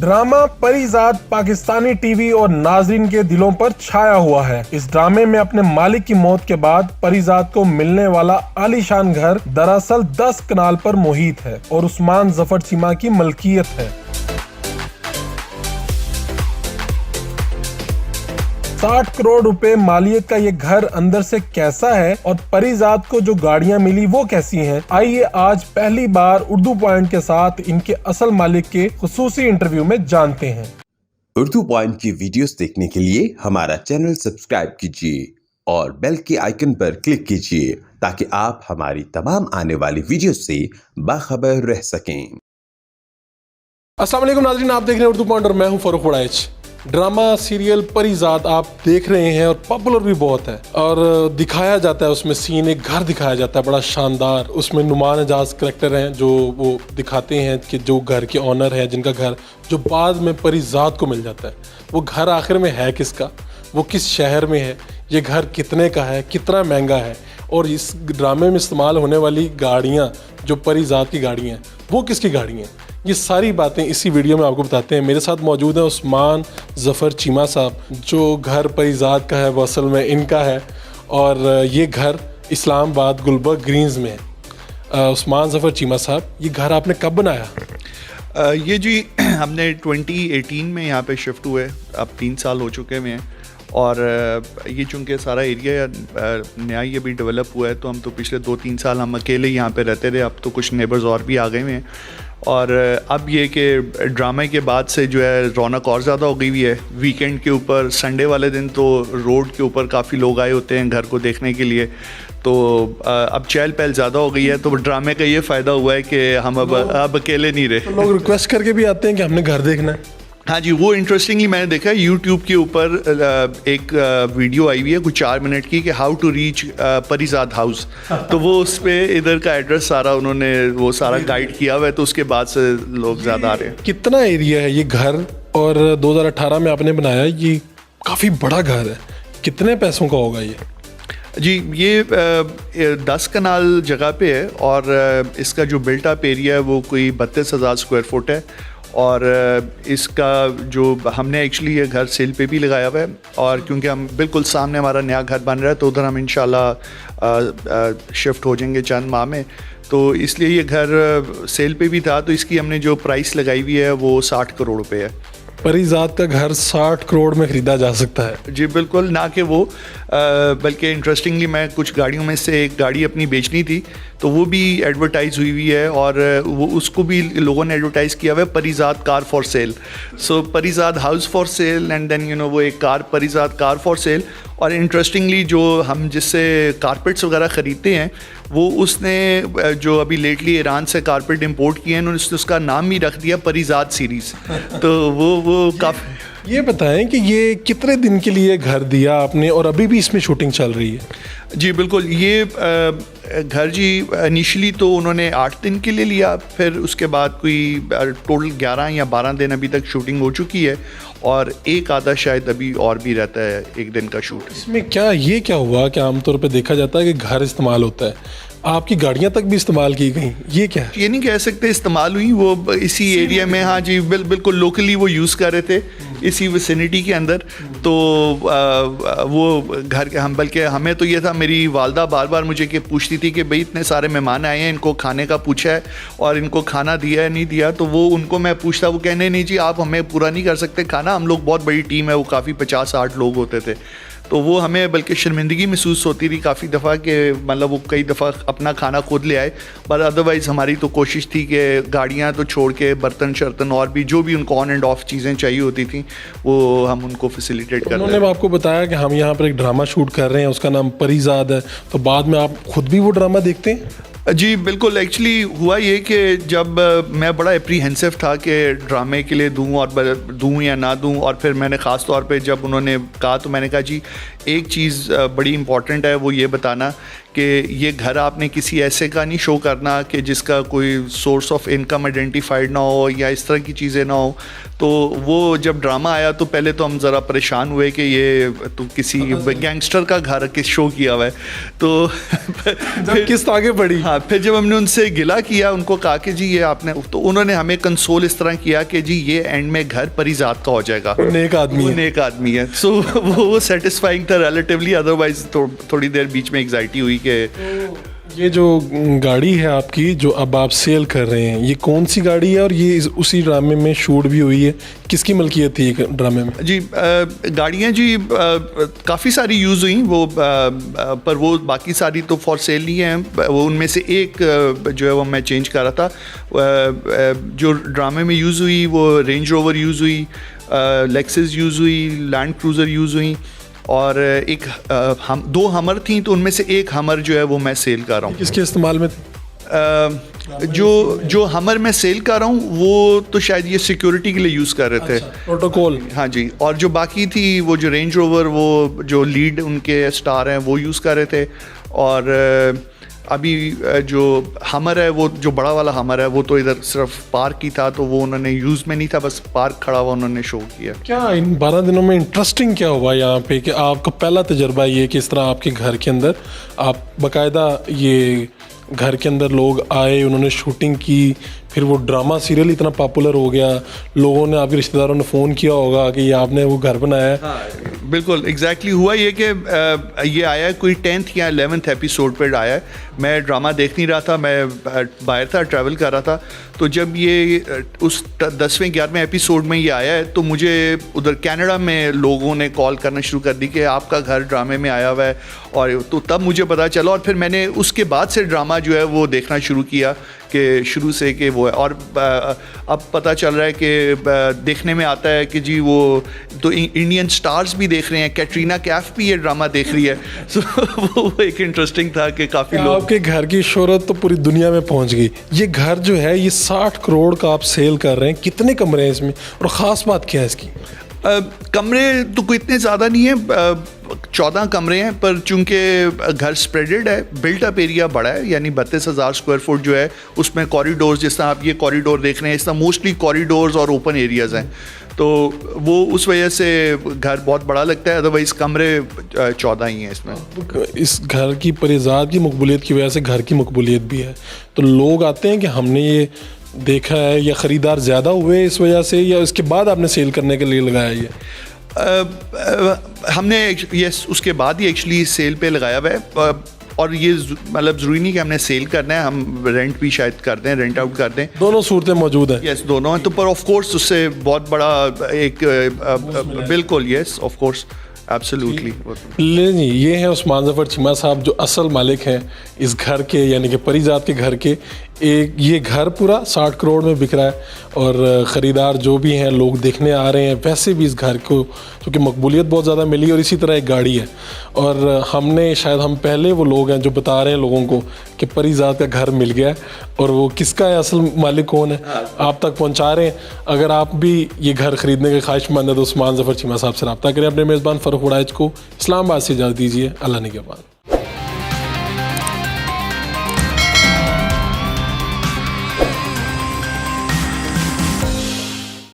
Drama Parizad Pakistani TV और नाजरीन के दिलों पर छाया हुआ है। इस ड्रामे में अपने मालिक की मौत के बाद परीजाद को मिलने वाला आलीशान घर दरअसल 10 कनाल पर मुहित है और उस्मान जफर चीमा की मलकियत है। 60 करोड़ रुपए मालियत का ये घर अंदर से कैसा है और परीजाद को जो गाड़ियां मिली वो कैसी हैं? आइए आज पहली बार उर्दू पॉइंट के साथ इनके असल मालिक के खुसूसी इंटरव्यू में जानते हैं। उर्दू पॉइंट की वीडियोस देखने के लिए हमारा चैनल सब्सक्राइब कीजिए और बेल के आइकन पर क्लिक कीजिए ताकि आप हमारी तमाम आने वाली वीडियो से बाखबर रह सकें। अस्सलाम वालेकुम नाज़रीन, आप देख रहे हैं उर्दू पॉइंट और मैं हूं फरूख वड़ाइच। ड्रामा सीरियल परीजाद आप देख रहे हैं और पॉपुलर भी बहुत है और दिखाया जाता है उसमें सीन, एक घर दिखाया जाता है बड़ा शानदार। उसमें नुमान एजाज करेक्टर हैं जो वो दिखाते हैं कि जो घर के ऑनर है, जिनका घर जो बाद में परीजाद को मिल जाता है। वो घर आखिर में है किसका, वो किस शहर में है, ये घर कितने का है, कितना महंगा है और इस ड्रामे में इस्तेमाल होने वाली गाड़ियाँ जो परीजाद की गाड़ियाँ हैं वो किसकी गाड़ियाँ हैं, ये सारी बातें इसी वीडियो में आपको बताते हैं। मेरे साथ मौजूद है उस्मान जफ़र चीमा साहब। जो घर परीजाद का है वो असल में इनका है और ये घर इस्लामाबाद गुलबर्ग ग्रीन्स में है। उस्मान जफ़र चीमा साहब, ये घर आपने कब बनाया? ये जी हमने 2018 में यहाँ पे शिफ्ट हुए, अब 3 साल हो चुके हैं और ये चूँकि सारा एरिया नया ये भी डेवलप हुआ है तो हम तो पिछले 2-3 साल हम अकेले यहाँ पे रहते थे। अब तो कुछ नेबर्स और भी आ गए हैं और अब ये कि ड्रामे के बाद से जो है रौनक और ज़्यादा हो गई हुई है। वीकेंड के ऊपर संडे वाले दिन तो रोड के ऊपर काफ़ी लोग आए होते हैं घर को देखने के लिए, तो अब चहल पहल ज़्यादा हो गई है। तो ड्रामे का ये फ़ायदा हुआ है कि हम अब अकेले नहीं रहे। तो लोग रिक्वेस्ट करके भी आते हैं कि हमने घर देखना है। हाँ जी, वो इंटरेस्टिंगली मैंने देखा है यूट्यूब के ऊपर एक वीडियो आई हुई है कुछ 4 मिनट की कि how to reach Parizad house. तो वो उस पर इधर का एड्रेस सारा उन्होंने वो सारा गाइड किया हुआ है, तो उसके बाद से लोग ज़्यादा आ रहे हैं। कितना एरिया है ये घर और 2018 में आपने बनाया, ये काफ़ी बड़ा घर है, कितने पैसों का होगा ये? जी ये 10 कनाल जगह पे है और इसका जो बिल्ट अप एरिया है वो कोई 32,000 स्क्वायर फुट है और इसका जो हमने एक्चुअली ये घर सेल पे भी लगाया हुआ है और क्योंकि हम बिल्कुल सामने हमारा नया घर बन रहा है तो उधर हम इंशाल्लाह शिफ्ट हो जाएंगे चंद माह में, तो इसलिए ये घर सेल पे भी था। तो इसकी हमने जो प्राइस लगाई हुई है वो 60 करोड़ रुपए है। परीजाद का घर 60 करोड़ में ख़रीदा जा सकता है? जी बिल्कुल, ना कि वो बल्कि इंटरेस्टिंगली मैं कुछ गाड़ियों में से एक गाड़ी अपनी बेचनी थी तो वो भी एडवर्टाइज़ हुई है और वो उसको भी लोगों ने एडवर्टाइज़ किया हुआ है Parizad car for sale. So Parizad house for sale and then वो एक car Parizad car for sale. और इंटरेस्टिंगली जो हम जिससे कारपेट्स वगैरह ख़रीदते हैं वो उसने जो अभी लेटली ईरान से कारपेट इंपोर्ट किए हैं उन्होंने उसका नाम ही रख दिया परीजाद सीरीज़। तो वो काफ़ी। ये बताएं कि ये कितने दिन के लिए घर दिया आपने और अभी भी इसमें शूटिंग चल रही है? जी बिल्कुल, ये घर जी इनिशियली तो उन्होंने 8 दिन के लिए लिया, फिर उसके बाद कोई टोटल 11 या 12 दिन अभी तक शूटिंग हो चुकी है और एक आधा शायद अभी और भी रहता है एक दिन का शूट। इसमें क्या हुआ कि आमतौर पे देखा जाता है कि घर इस्तेमाल होता है, आपकी गाड़ियां तक भी इस्तेमाल की गई, ये क्या है? ये नहीं कह सकते इस्तेमाल हुई, वो इसी एरिया में। हाँ जी बिल्कुल लोकली वो यूज़ कर रहे थे इसी विसिनिटी के अंदर। तो वो घर के हम बल्कि हमें तो ये था, मेरी वालदा बार बार मुझे कि पूछती थी कि भाई इतने सारे मेहमान आए हैं, इनको खाने का पूछा है और इनको खाना दिया है नहीं दिया, तो वो उनको मैं पूछता, वो कहने नहीं जी आप हमें पूरा नहीं कर सकते खाना, हम लोग बहुत बड़ी टीम है, वो काफ़ी 50-60 लोग होते थे। तो वो हमें बल्कि शर्मिंदगी महसूस होती थी काफ़ी दफ़ा कि मतलब वो कई दफ़ा अपना खाना खुद ले आए, पर अदरवाइज़ हमारी तो कोशिश थी कि गाड़ियाँ तो छोड़ के बर्तन शर्तन और भी जो भी उनको ऑन एंड ऑफ चीज़ें चाहिए होती थी वो हम उनको फैसिलिटेट कर। उन्होंने आपको बताया कि हम यहाँ पर एक ड्रामा शूट कर रहे हैं, उसका नाम परीजाद है, तो बाद में आप खुद भी वो ड्रामा देखते हैं? जी बिल्कुल, एक्चुअली हुआ ये कि जब मैं बड़ा एप्रीहेंसिव था कि ड्रामे के लिए दूं और दूं या ना दूं, और फिर मैंने ख़ास तौर पे जब उन्होंने कहा तो मैंने कहा जी एक चीज़ बड़ी इम्पॉर्टेंट है वो ये बताना कि ये घर आपने किसी ऐसे का नहीं शो करना कि जिसका कोई सोर्स ऑफ इनकम आइडेंटिफाइड ना हो या इस तरह की चीज़ें ना हो। तो वो जब ड्रामा आया तो पहले तो हम ज़रा परेशान हुए कि ये तो किसी गैंगस्टर का घर किस शो किया हुआ है। तो जब किस्त आगे बढ़ी, हाँ, फिर जब हमने उनसे गिला किया, उनको कहा कि जी ये आपने, तो उन्होंने हमें कंसोल इस तरह किया कि जी ये एंड में घर परिजात का हो जाएगा, नेक आदमी वो है। नेक आदमी है। सो वो सेटिस्फाइंग था रिलेटिवली, अदरवाइज थोड़ी देर बीच में एग्जाइटी हुई कि ये जो गाड़ी है आपकी जो अब आप सेल कर रहे हैं, ये कौन सी गाड़ी है और ये उसी ड्रामे में शूट भी हुई है? किसकी मलकियत थी ये ड्रामे में? जी गाड़ियाँ जी काफ़ी सारी यूज़ हुई वो, पर वो बाकी सारी तो फॉर सेल नहीं है। वो उनमें से एक जो है वो मैं चेंज कर रहा था। जो ड्रामे में यूज़ हुई वो रेंज रोवर यूज़ हुई, लेक्सस यूज़ हुई, लैंड क्रूज़र यूज़ हुई, और एक हम 2 हमर थी, तो उनमें से एक हमर जो है वो मैं सेल कर रहा हूँ। किसके इस्तेमाल में? जो हमर मैं सेल कर रहा हूँ वो तो शायद ये सिक्योरिटी के लिए यूज़ कर रहे थे, प्रोटोकॉल। हाँ जी। और जो बाकी थी वो जो रेंज रोवर, वो जो लीड उनके स्टार हैं वो यूज़ कर रहे थे। और अभी जो हमर है, वो जो बड़ा वाला हमर है, वो तो इधर सिर्फ पार्क ही था, तो वो उन्होंने यूज़ में नहीं था, बस पार्क खड़ा हुआ उन्होंने शो किया। क्या इन 12 दिनों में इंटरेस्टिंग क्या हुआ यहाँ पे कि आपका पहला तजर्बा ये कि इस तरह आपके घर के अंदर आप बाकायदा ये घर के अंदर लोग आए, उन्होंने शूटिंग की, फिर वो ड्रामा सीरियल इतना पॉपुलर हो गया, लोगों ने, आपके रिश्तेदारों ने फ़ोन किया होगा कि ये आपने वो घर बनाया है? हाँ, बिल्कुल एग्जैक्टली हुआ ये कि ये आया है कोई 10th या 11th एपिसोड पर आया है। मैं ड्रामा देख नहीं रहा था, मैं बाहर था, ट्रैवल कर रहा था। तो जब ये उस 10वें 11वें एपिसोड में ये आया है, तो मुझे उधर कनाडा में लोगों ने कॉल करना शुरू कर दी कि आपका घर ड्रामे में आया हुआ है। और तो तब मुझे पता चला, और फिर मैंने उसके बाद से ड्रामा जो है वो देखना शुरू किया कि शुरू से कि वो है। और अब पता चल रहा है कि देखने में आता है कि जी वो तो इंडियन स्टार्स भी देख रहे हैं, कैटरीना कैफ भी ये ड्रामा देख रही है। सो वो एक इंटरेस्टिंग था कि काफ़ी लोग, आपके घर की शोहरत तो पूरी दुनिया में पहुंच गई। ये घर जो है ये 60 करोड़ का आप सेल कर रहे हैं, कितने कमरे हैं इसमें और ख़ास बात क्या है इसकी? कमरे तो कोई इतने ज़्यादा नहीं है, 14 कमरे हैं, पर चूंकि घर स्प्रेडेड है, बिल्ट अप एरिया बड़ा है, यानी 32,000 स्क्वायर फुट जो है उसमें कॉरिडोर्स, जिस तरह आप ये कॉरिडोर देख रहे हैं, इस तरह मोस्टली कॉरिडोर्स और ओपन एरियाज़ हैं, तो वो उस वजह से घर बहुत बड़ा लगता है। अदरवाइज़ कमरे 14 ही हैं इसमें। इस घर की परिजात की मकबूलियत की वजह से घर की मकबूलियत भी है, तो लोग आते हैं कि हमने ये देखा है, या ख़रीदार ज़्यादा हुए इस वजह से, या इसके बाद आपने सेल करने के लिए लगाया ये? हमने ये उसके बाद ही एक्चुअली सेल पे लगाया हुआ है। और ये मतलब ज़रूरी नहीं कि हमने सेल करना है, हम रेंट भी शायद कर दें, रेंट आउट कर दें, दोनों सूरतें मौजूद हैं। यस, दोनों हैं। तो पर ऑफ कोर्स उससे बहुत बड़ा एक बिल्कुल, यस ऑफ कोर्स, एब्सोल्युटली। ले जी, ये हैं उस्मान ज़फ़र चीमा साहब जो असल मालिक हैं इस घर के, यानी कि परिजात के घर के। एक ये घर पूरा 60 करोड़ में बिक रहा है, और ख़रीदार जो भी हैं लोग देखने आ रहे हैं। वैसे भी इस घर को क्योंकि मकबूलियत बहुत ज़्यादा मिली, और इसी तरह एक गाड़ी है, और हमने शायद हम पहले वो लोग हैं जो बता रहे हैं लोगों को कि परिजात का घर मिल गया है, और वो किसका है, असल मालिक कौन है, आप तक पहुँचा रहे हैं। अगर आप भी ये घर ख़रीदने के ख्वाहिशमंद हैं तो उस्मान ज़फ़र चीमा साहब से रब्ता करें। अपने मेज़बान फ़ारूक वड़ाइच को इस्लामाबाद से इजाज़त दीजिए। अल्लाह निगहबान।